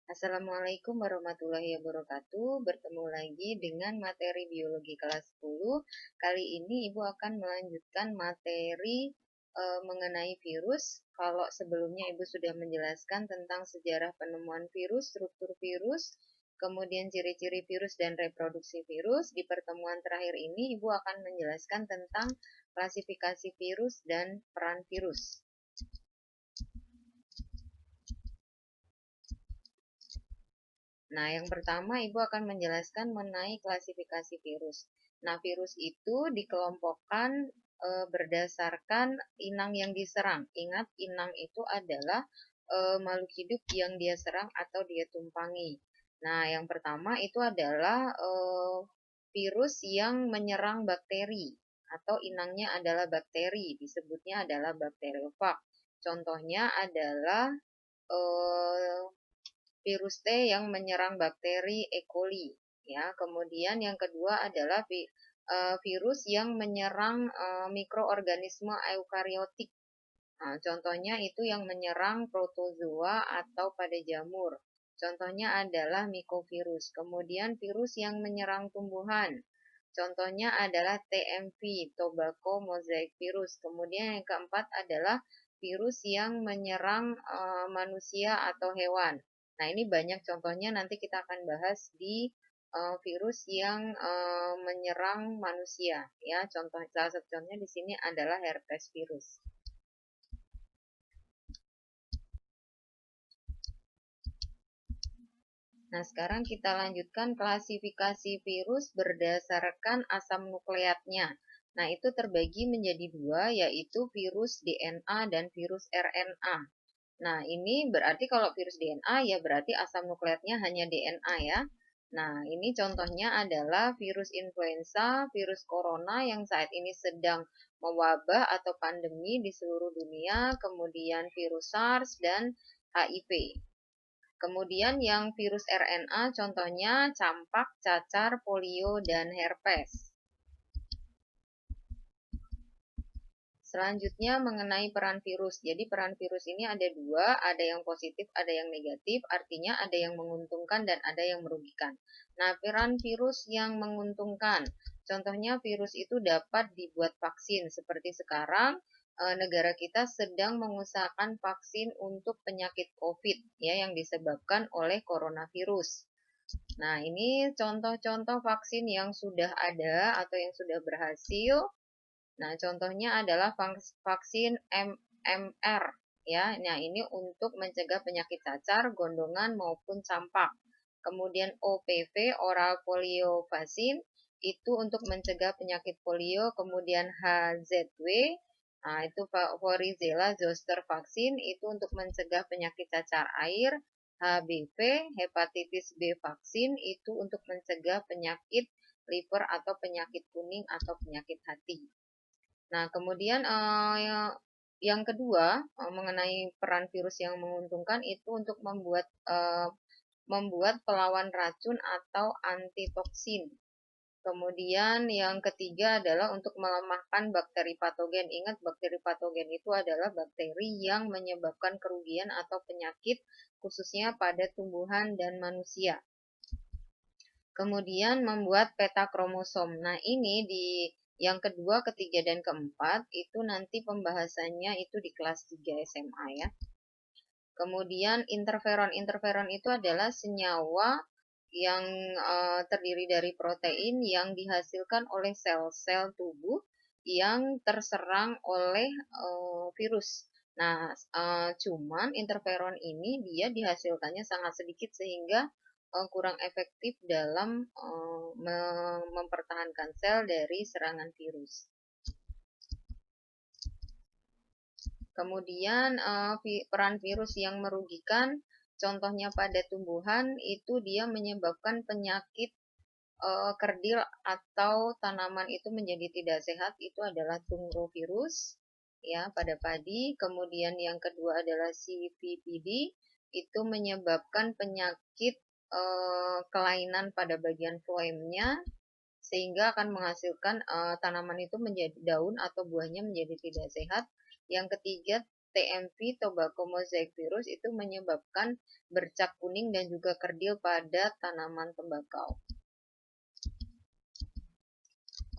Assalamualaikum warahmatullahi wabarakatuh. Bertemu lagi dengan materi biologi kelas 10. Kali ini Ibu akan melanjutkan materi mengenai virus. Kalau sebelumnya Ibu sudah menjelaskan tentang sejarah penemuan virus, struktur virus, kemudian ciri-ciri virus dan reproduksi virus, di pertemuan terakhir ini Ibu akan menjelaskan tentang klasifikasi virus dan peran virus. Nah, yang pertama Ibu akan menjelaskan mengenai klasifikasi virus. Nah, virus itu dikelompokkan berdasarkan inang yang diserang. Ingat, inang itu adalah makhluk hidup yang dia serang atau dia tumpangi. Nah, yang pertama itu adalah virus yang menyerang bakteri atau inangnya adalah bakteri, disebutnya adalah bakteriofag. Contohnya adalah eh, virus T yang menyerang bakteri E. coli, ya. Kemudian yang kedua adalah virus yang menyerang mikroorganisme eukariotik. Nah, contohnya itu yang menyerang protozoa atau pada jamur. Contohnya adalah mycovirus. Kemudian virus yang menyerang tumbuhan. Contohnya adalah TMV, tobacco mosaic virus. Kemudian yang keempat adalah virus yang menyerang manusia atau hewan. Nah, ini banyak contohnya, nanti kita akan bahas di virus yang menyerang manusia, ya. Salah satu contohnya di sini adalah herpes virus. Nah, sekarang kita lanjutkan klasifikasi virus berdasarkan asam nukleatnya. Nah, itu terbagi menjadi dua, yaitu virus DNA dan virus RNA. Nah, ini berarti kalau virus DNA ya berarti asam nukleatnya hanya DNA, ya. Nah, ini contohnya adalah virus influenza, virus corona yang saat ini sedang mewabah atau pandemi di seluruh dunia, kemudian virus SARS dan HIV. Kemudian yang virus RNA contohnya campak, cacar, polio, dan herpes. Selanjutnya mengenai peran virus. Jadi peran virus ini ada dua, ada yang positif, ada yang negatif, artinya ada yang menguntungkan dan ada yang merugikan. Nah, peran virus yang menguntungkan, contohnya virus itu dapat dibuat vaksin, seperti sekarang negara kita sedang mengusahakan vaksin untuk penyakit COVID, ya, yang disebabkan oleh coronavirus. Nah, ini contoh-contoh vaksin yang sudah ada atau yang sudah berhasil. Nah, contohnya adalah vaksin MMR, ya. Nah, ini untuk mencegah penyakit cacar, gondongan maupun campak. Kemudian OPV, oral polio vaksin, itu untuk mencegah penyakit polio. Kemudian HZW, nah itu varicella zoster vaksin, itu untuk mencegah penyakit cacar air. HBV, hepatitis B vaksin, itu untuk mencegah penyakit liver atau penyakit kuning atau penyakit hati. Nah, kemudian yang kedua mengenai peran virus yang menguntungkan itu untuk membuat pelawan racun atau antitoksin. Kemudian yang ketiga adalah untuk melemahkan bakteri patogen. Ingat, bakteri patogen itu adalah bakteri yang menyebabkan kerugian atau penyakit khususnya pada tumbuhan dan manusia. Kemudian membuat peta kromosom. Nah, ini di yang kedua, ketiga, dan keempat itu nanti pembahasannya itu di kelas 3 SMA, ya. Kemudian interferon. Interferon itu adalah senyawa yang terdiri dari protein yang dihasilkan oleh sel-sel tubuh yang terserang oleh virus. Nah, cuman interferon ini dia dihasilkannya sangat sedikit sehingga kurang efektif dalam mempertahankan sel dari serangan virus. Kemudian peran virus yang merugikan, contohnya pada tumbuhan itu dia menyebabkan penyakit kerdil atau tanaman itu menjadi tidak sehat, itu adalah tungrovirus, ya, pada padi. Kemudian yang kedua adalah CVPD, itu menyebabkan penyakit kelainan pada bagian floemnya sehingga akan menghasilkan tanaman itu menjadi daun atau buahnya menjadi tidak sehat. Yang ketiga TMV, tobacco mosaic virus, itu menyebabkan bercak kuning dan juga kerdil pada tanaman tembakau.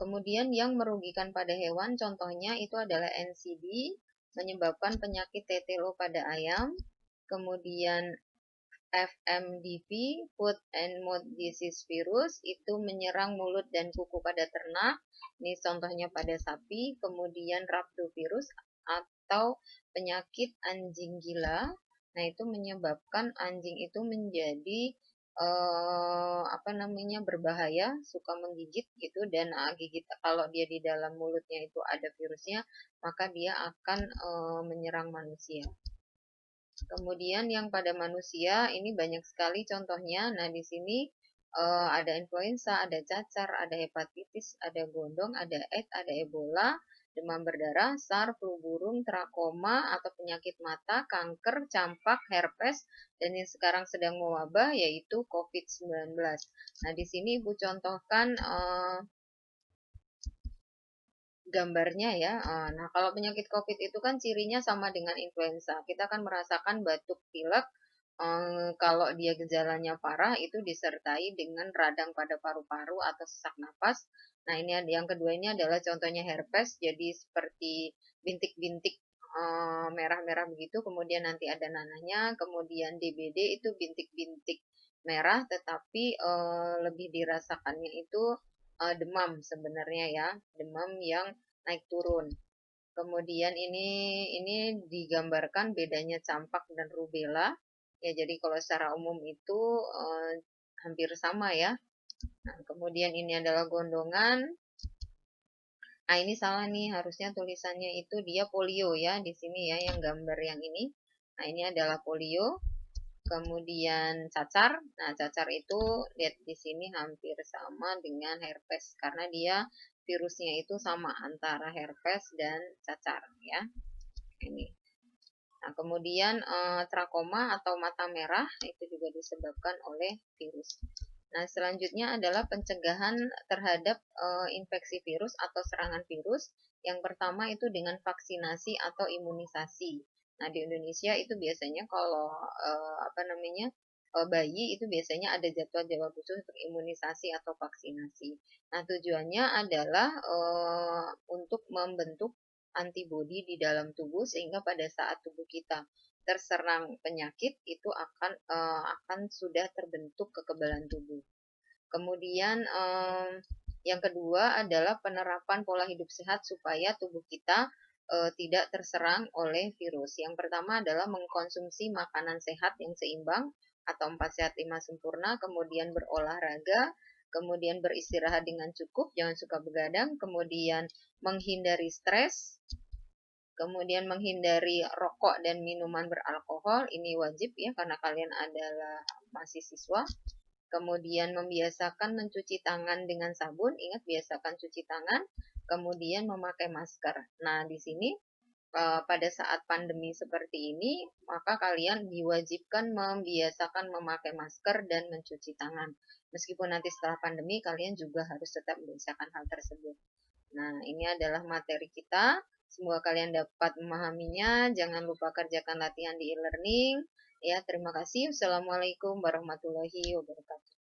Kemudian yang merugikan pada hewan, contohnya itu adalah NCD, menyebabkan penyakit tetelo pada ayam. Kemudian FMDV, Food and Mouth Disease Virus, itu menyerang mulut dan kuku pada ternak. Ini contohnya pada sapi. Kemudian Rhabdovirus atau penyakit anjing gila. Nah, itu menyebabkan anjing itu menjadi berbahaya, suka menggigit gitu, dan gigit kalau dia di dalam mulutnya itu ada virusnya, maka dia akan menyerang manusia. Kemudian yang pada manusia ini banyak sekali contohnya. Nah, di sini ada influenza, ada cacar, ada hepatitis, ada gondong, ada AIDS, ada Ebola, demam berdarah, SARS, flu burung, trakoma atau penyakit mata, kanker, campak, herpes, dan yang sekarang sedang mewabah yaitu COVID-19. Nah, di sini Ibu contohkan gambarnya ya. Nah, kalau penyakit COVID itu kan cirinya sama dengan influenza. Kita akan merasakan batuk pilek. Kalau dia gejalanya parah itu disertai dengan radang pada paru-paru atau sesak napas. Nah, ini yang kedua ini adalah contohnya herpes. Jadi seperti bintik-bintik merah-merah begitu. Kemudian nanti ada nanahnya. Kemudian DBD itu bintik-bintik merah, tetapi lebih dirasakannya itu demam sebenarnya ya, demam yang naik turun. Kemudian ini digambarkan bedanya campak dan rubella. Ya, jadi kalau secara umum itu hampir sama ya. Nah, kemudian ini adalah gondongan. Nah, ini salah nih, harusnya tulisannya itu dia polio ya di sini ya, yang gambar yang ini. Nah, ini adalah polio. Kemudian cacar. Nah, cacar itu lihat di sini hampir sama dengan herpes karena dia virusnya itu sama antara herpes dan cacar ya. Ini. Nah, kemudian trakoma atau mata merah itu juga disebabkan oleh virus. Nah, selanjutnya adalah pencegahan terhadap infeksi virus atau serangan virus. Yang pertama itu dengan vaksinasi atau imunisasi. Nah, di Indonesia itu biasanya kalau bayi itu biasanya ada jadwal-jadwal khusus untuk imunisasi atau vaksinasi. Nah, tujuannya adalah untuk membentuk antibodi di dalam tubuh sehingga pada saat tubuh kita terserang penyakit itu akan sudah terbentuk kekebalan tubuh. Kemudian yang kedua adalah penerapan pola hidup sehat supaya tubuh kita tidak terserang oleh virus. Yang pertama adalah mengkonsumsi makanan sehat yang seimbang atau 4 sehat 5 sempurna, kemudian berolahraga, kemudian beristirahat dengan cukup, jangan suka begadang, kemudian menghindari stres, kemudian menghindari rokok dan minuman beralkohol, ini wajib ya karena kalian adalah masih siswa. Kemudian membiasakan mencuci tangan dengan sabun, ingat biasakan cuci tangan, kemudian memakai masker. Nah, di sini pada saat pandemi seperti ini, maka kalian diwajibkan membiasakan memakai masker dan mencuci tangan. Meskipun nanti setelah pandemi, kalian juga harus tetap membiasakan hal tersebut. Nah, ini adalah materi kita. Semoga kalian dapat memahaminya. Jangan lupa kerjakan latihan di e-learning. Ya, terima kasih. Wassalamualaikum warahmatullahi wabarakatuh.